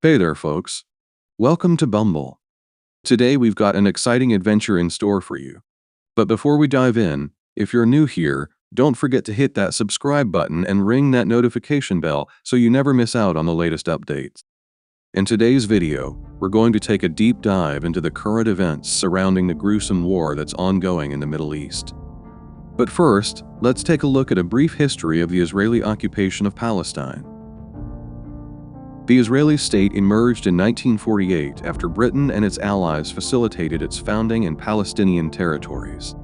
Hey there, folks. Welcome to Bumble. Today we've got an exciting adventure in store for you. But before we dive in, if you're new here, don't forget to hit that subscribe button and ring that notification bell so you never miss out on the latest updates. In today's video, we're going to take a deep dive into the current events surrounding the gruesome war that's ongoing in the Middle East. But first, let's take a look at a brief history of the Israeli occupation of Palestine. The Israeli state emerged in 1948 after Britain and its allies facilitated its founding in Palestinian territories.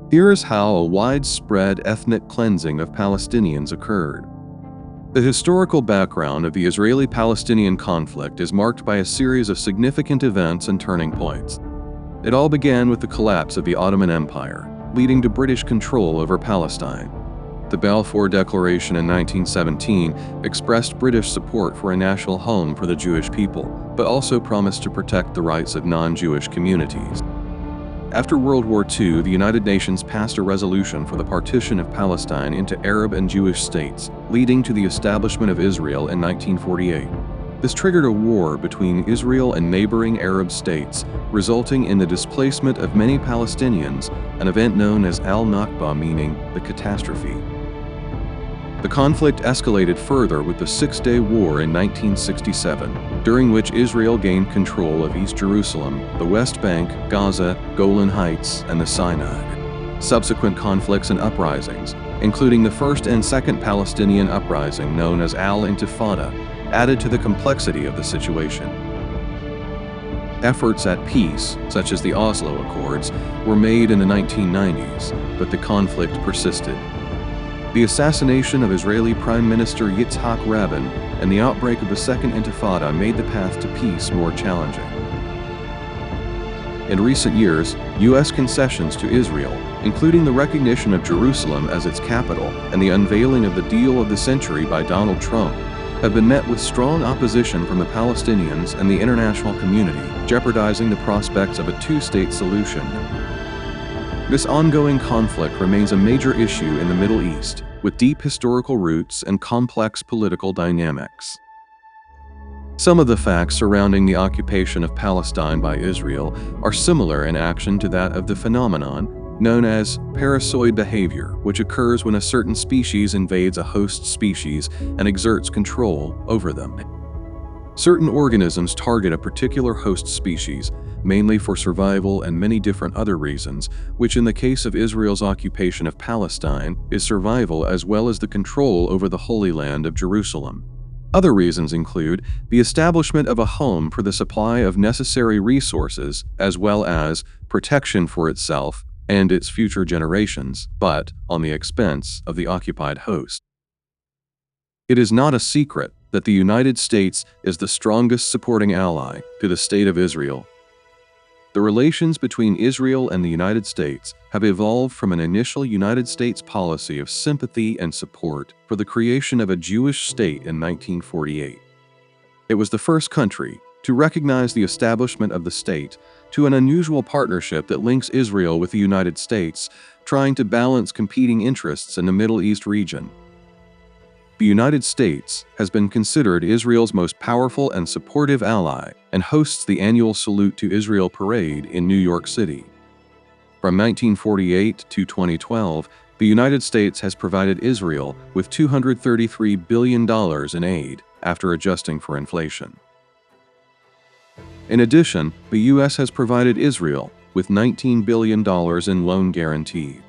Here's how a widespread ethnic cleansing of Palestinians occurred. The historical background of the Israeli-Palestinian conflict is marked by a series of significant events and turning points. It all began with the collapse of the Ottoman Empire, leading to British control over Palestine. The Balfour Declaration in 1917 expressed British support for a national home for the Jewish people, but also promised to protect the rights of non-Jewish communities. After World War II, the United Nations passed a resolution for the partition of Palestine into Arab and Jewish states, leading to the establishment of Israel in 1948. This triggered a war between Israel and neighboring Arab states, resulting in the displacement of many Palestinians, an event known as al-Nakba, meaning the catastrophe. The conflict escalated further with the Six-Day War in 1967, during which Israel gained control of East Jerusalem, the West Bank, Gaza, Golan Heights, and the Sinai. Subsequent conflicts and uprisings, including the First and Second Palestinian Uprising known as Al-Intifada, added to the complexity of the situation. Efforts at peace, such as the Oslo Accords, were made in the 1990s, but the conflict persisted. The assassination of Israeli Prime Minister Yitzhak Rabin and the outbreak of the Second Intifada made the path to peace more challenging. In recent years, U.S. concessions to Israel, including the recognition of Jerusalem as its capital and the unveiling of the deal of the century by Donald Trump, have been met with strong opposition from the Palestinians and the international community, jeopardizing the prospects of a two-state solution. This ongoing conflict remains a major issue in the Middle East, with deep historical roots and complex political dynamics. Some of the facts surrounding the occupation of Palestine by Israel are similar in action to that of the phenomenon known as parasitoid behavior, which occurs when a certain species invades a host species and exerts control over them. Certain organisms target a particular host species, mainly for survival and many different other reasons, which in the case of Israel's occupation of Palestine is survival as well as the control over the Holy Land of Jerusalem. Other reasons include the establishment of a home for the supply of necessary resources, as well as protection for itself and its future generations, but on the expense of the occupied host. It is not a secret that the United States is the strongest supporting ally to the State of Israel. The relations between Israel and the United States have evolved from an initial United States policy of sympathy and support for the creation of a Jewish state in 1948. It was the first country to recognize the establishment of the state, to an unusual partnership that links Israel with the United States, trying to balance competing interests in the Middle East region. The United States has been considered Israel's most powerful and supportive ally and hosts the annual Salute to Israel parade in New York City. From 1948 to 2012, the United States has provided Israel with $233 billion in aid after adjusting for inflation. In addition, the U.S. has provided Israel with $19 billion in loan guarantee.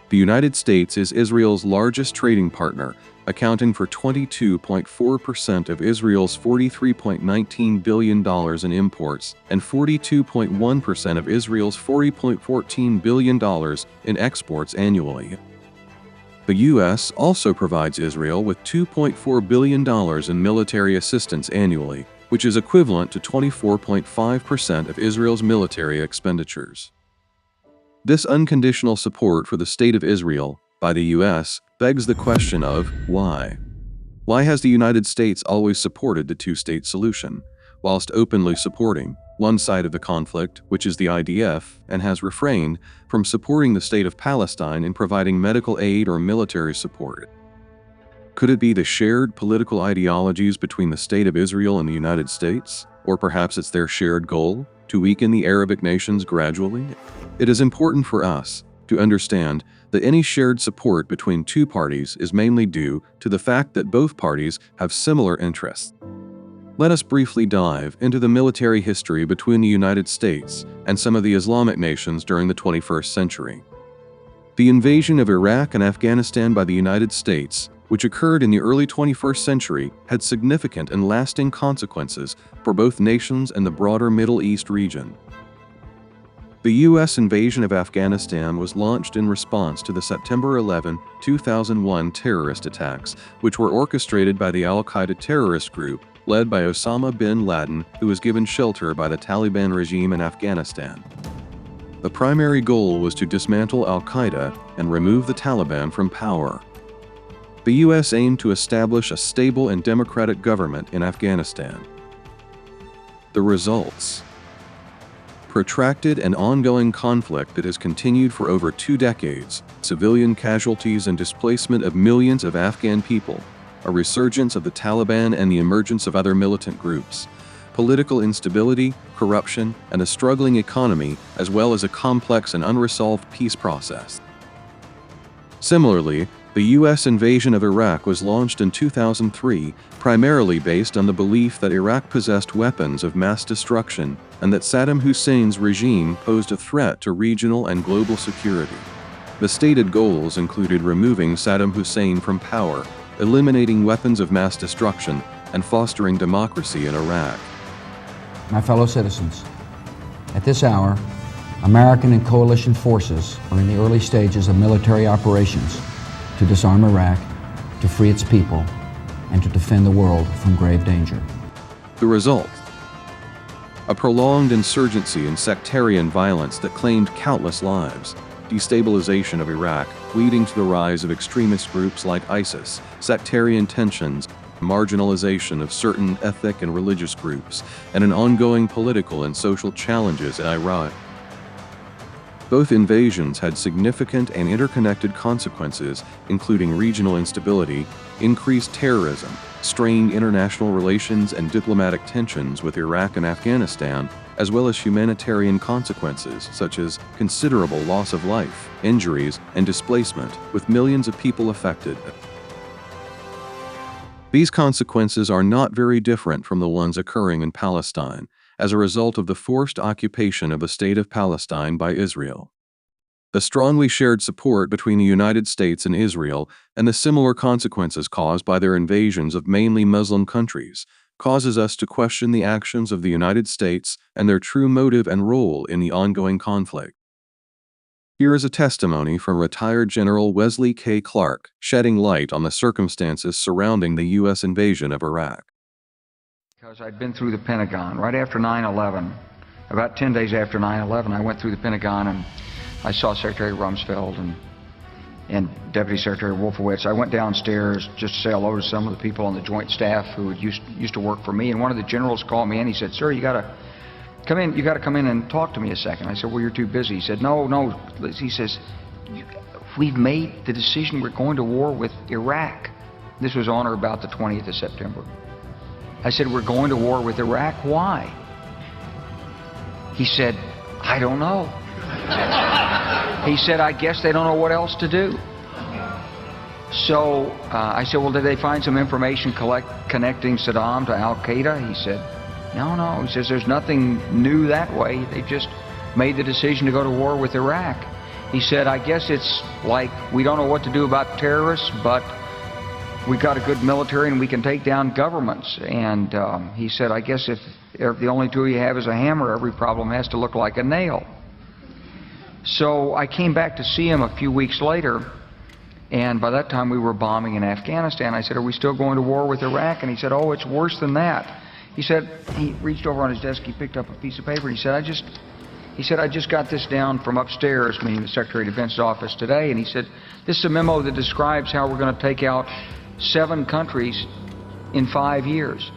The United States is Israel's largest trading partner, accounting for 22.4% of Israel's $43.19 billion in imports and 42.1% of Israel's $40.14 billion in exports annually. The U.S. also provides Israel with $2.4 billion in military assistance annually, which is equivalent to 24.5% of Israel's military expenditures. This unconditional support for the State of Israel by the U.S. begs the question of why. Why has the United States always supported the two-state solution, whilst openly supporting one side of the conflict, which is the IDF, and has refrained from supporting the State of Palestine in providing medical aid or military support? Could it be the shared political ideologies between the State of Israel and the United States? Or perhaps it's their shared goal to weaken the Arabic nations gradually? It is important for us to understand that any shared support between two parties is mainly due to the fact that both parties have similar interests. Let us briefly dive into the military history between the United States and some of the Islamic nations during the 21st century. The invasion of Iraq and Afghanistan by the United States, which occurred in the early 21st century, had significant and lasting consequences for both nations and the broader Middle East region. The U.S. invasion of Afghanistan was launched in response to the September 11, 2001 terrorist attacks, which were orchestrated by the al-Qaeda terrorist group led by Osama bin Laden, who was given shelter by the Taliban regime in Afghanistan. The primary goal was to dismantle al-Qaeda and remove the Taliban from power. The U.S. aimed to establish a stable and democratic government in Afghanistan. The results: protracted and ongoing conflict that has continued for over 2 decades, civilian casualties and displacement of millions of Afghan people, a resurgence of the Taliban and the emergence of other militant groups, political instability, corruption, and a struggling economy, as well as a complex and unresolved peace process. Similarly, the U.S. invasion of Iraq was launched in 2003, primarily based on the belief that Iraq possessed weapons of mass destruction and that Saddam Hussein's regime posed a threat to regional and global security. The stated goals included removing Saddam Hussein from power, eliminating weapons of mass destruction, and fostering democracy in Iraq. My fellow citizens, at this hour, American and coalition forces are in the early stages of military operations to disarm Iraq, to free its people, and to defend the world from grave danger. The result: a prolonged insurgency and sectarian violence that claimed countless lives, destabilization of Iraq, leading to the rise of extremist groups like ISIS, sectarian tensions, marginalization of certain ethnic and religious groups, and an ongoing political and social challenges in Iraq. Both invasions had significant and interconnected consequences, including regional instability, increased terrorism, strained international relations, and diplomatic tensions with Iraq and Afghanistan, as well as humanitarian consequences such as considerable loss of life, injuries, and displacement, with millions of people affected. These consequences are not very different from the ones occurring in Palestine, as a result of the forced occupation of the State of Palestine by Israel. The strongly shared support between the United States and Israel and the similar consequences caused by their invasions of mainly Muslim countries causes us to question the actions of the United States and their true motive and role in the ongoing conflict. Here is a testimony from retired General Wesley K. Clark, shedding light on the circumstances surrounding the U.S. invasion of Iraq. Because I'd been through the Pentagon right after 9/11. About 10 days after 9/11, I went through the Pentagon and I saw Secretary Rumsfeld and Deputy Secretary Wolfowitz. I went downstairs just to say hello to some of the people on the Joint Staff who had used to work for me. And one of the generals called me in. He said, "Sir, you got to come in. You got to come in and talk to me a second." I said, "Well, you're too busy." He said, "No." He says, "We've made the decision. We're going to war with Iraq." This was on or about the 20th of September. I said, "We're going to war with Iraq. Why?" He said, "I don't know." He said, "I guess they don't know what else to do." So I said, "Well, did they find some information connecting Saddam to al-Qaeda?" He said, No. He says, "There's nothing new that way. They just made the decision to go to war with Iraq." He said, "I guess it's like we don't know what to do about terrorists, but we've got a good military and we can take down governments." And he said, "I guess if the only tool you have is a hammer, every problem has to look like a nail." So I came back to see him a few weeks later, and by that time we were bombing in Afghanistan. I said, "Are we still going to war with Iraq?" And he said, "Oh, it's worse than that." He said, he reached over on his desk, he picked up a piece of paper, and he said, I just got this down from upstairs," meaning the Secretary of Defense's office today, and he said, "This is a memo that describes how we're going to take out 7 countries in 5 years,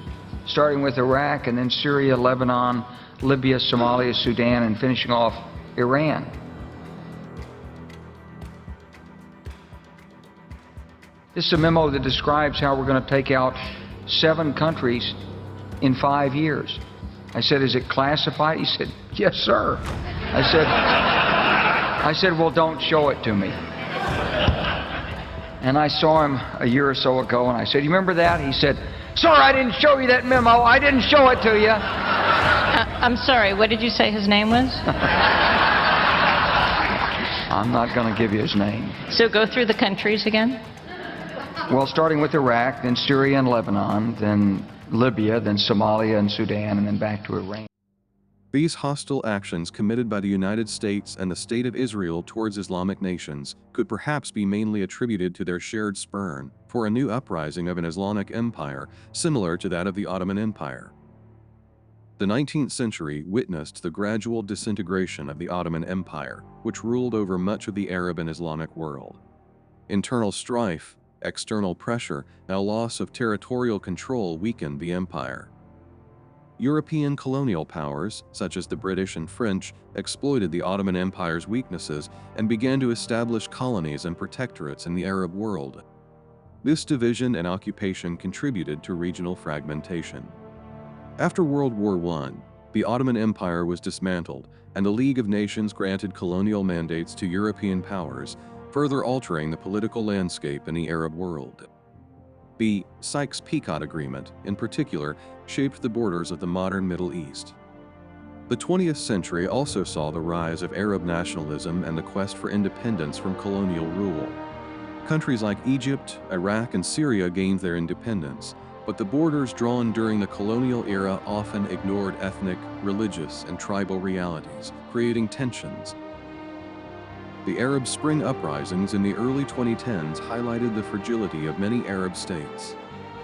starting with Iraq and then Syria, Lebanon, Libya, Somalia, Sudan, and finishing off Iran." This is a memo that describes how we're going to take out 7 countries in 5 years. I said, is it classified? He said, yes, sir. I said, well, don't show it to me. And I saw him a year or so ago, and I said, you remember that? He said, sir, I didn't show you that memo. I didn't show it to you. I'm sorry, what did you say his name was? I'm not going to give you his name. So go through the countries again. Well, starting with Iraq, then Syria and Lebanon, then Libya, then Somalia and Sudan, and then back to Iran. These hostile actions committed by the United States and the State of Israel towards Islamic nations could perhaps be mainly attributed to their shared spurn for a new uprising of an Islamic empire similar to that of the Ottoman Empire. The 19th century witnessed the gradual disintegration of the Ottoman Empire, which ruled over much of the Arab and Islamic world. Internal strife, external pressure, and a loss of territorial control weakened the empire. European colonial powers, such as the British and French, exploited the Ottoman Empire's weaknesses and began to establish colonies and protectorates in the Arab world. This division and occupation contributed to regional fragmentation. After World War I, the Ottoman Empire was dismantled, and the League of Nations granted colonial mandates to European powers, further altering the political landscape in the Arab world. The Sykes-Picot Agreement, in particular, shaped the borders of the modern Middle East. The 20th century also saw the rise of Arab nationalism and the quest for independence from colonial rule. Countries like Egypt, Iraq, and Syria gained their independence, but the borders drawn during the colonial era often ignored ethnic, religious, and tribal realities, creating tensions. The Arab Spring uprisings in the early 2010s highlighted the fragility of many Arab states.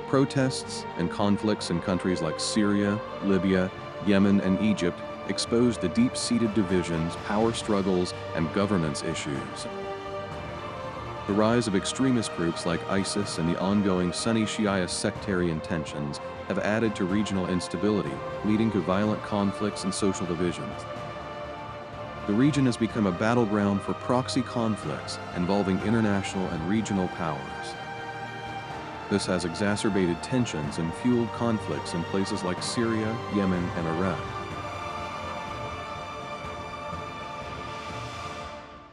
Protests and conflicts in countries like Syria, Libya, Yemen, and Egypt exposed the deep-seated divisions, power struggles, and governance issues. The rise of extremist groups like ISIS and the ongoing Sunni Shia sectarian tensions have added to regional instability, leading to violent conflicts and social divisions. The region has become a battleground for proxy conflicts involving international and regional powers. This has exacerbated tensions and fueled conflicts in places like Syria, Yemen, and Iraq.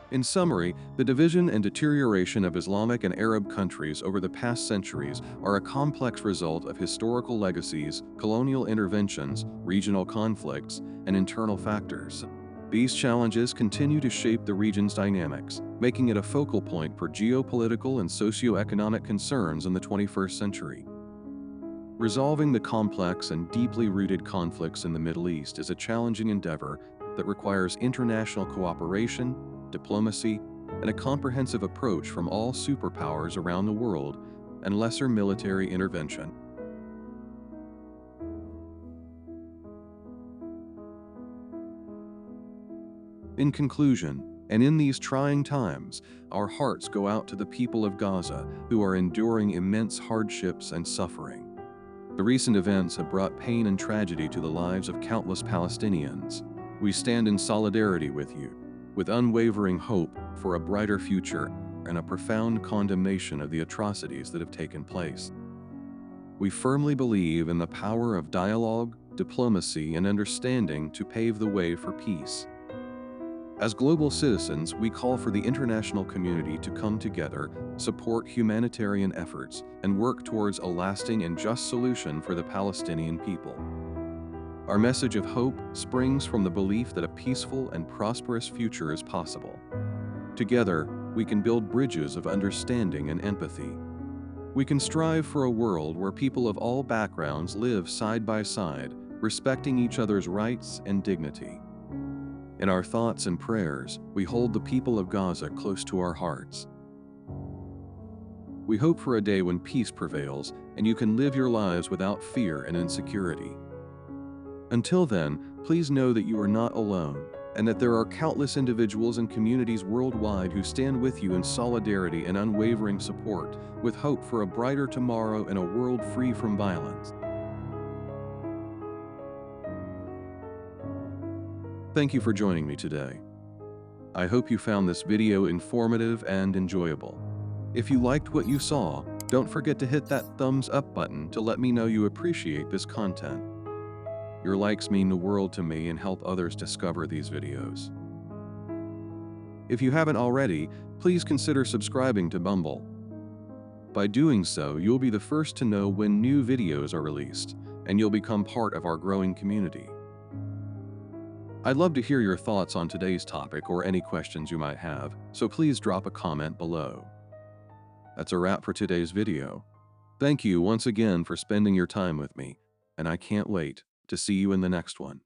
In summary, the division and deterioration of Islamic and Arab countries over the past centuries are a complex result of historical legacies, colonial interventions, regional conflicts, and internal factors. These challenges continue to shape the region's dynamics, making it a focal point for geopolitical and socio-economic concerns in the 21st century. Resolving the complex and deeply rooted conflicts in the Middle East is a challenging endeavor that requires international cooperation, diplomacy, and a comprehensive approach from all superpowers around the world, and lesser military intervention. In conclusion, and in these trying times, our hearts go out to the people of Gaza who are enduring immense hardships and suffering. The recent events have brought pain and tragedy to the lives of countless Palestinians. We stand in solidarity with you, with unwavering hope for a brighter future and a profound condemnation of the atrocities that have taken place. We firmly believe in the power of dialogue, diplomacy, and understanding to pave the way for peace. As global citizens, we call for the international community to come together, support humanitarian efforts, and work towards a lasting and just solution for the Palestinian people. Our message of hope springs from the belief that a peaceful and prosperous future is possible. Together, we can build bridges of understanding and empathy. We can strive for a world where people of all backgrounds live side by side, respecting each other's rights and dignity. In our thoughts and prayers, we hold the people of Gaza close to our hearts. We hope for a day when peace prevails and you can live your lives without fear and insecurity. Until then, please know that you are not alone and that there are countless individuals and communities worldwide who stand with you in solidarity and unwavering support, with hope for a brighter tomorrow and a world free from violence. Thank you for joining me today. I hope you found this video informative and enjoyable. If you liked what you saw, don't forget to hit that thumbs up button to let me know you appreciate this content. Your likes mean the world to me and help others discover these videos. If you haven't already, please consider subscribing to Bumble. By doing so, you'll be the first to know when new videos are released, and you'll become part of our growing community. I'd love to hear your thoughts on today's topic or any questions you might have, so please drop a comment below. That's a wrap for today's video. Thank you once again for spending your time with me, and I can't wait to see you in the next one.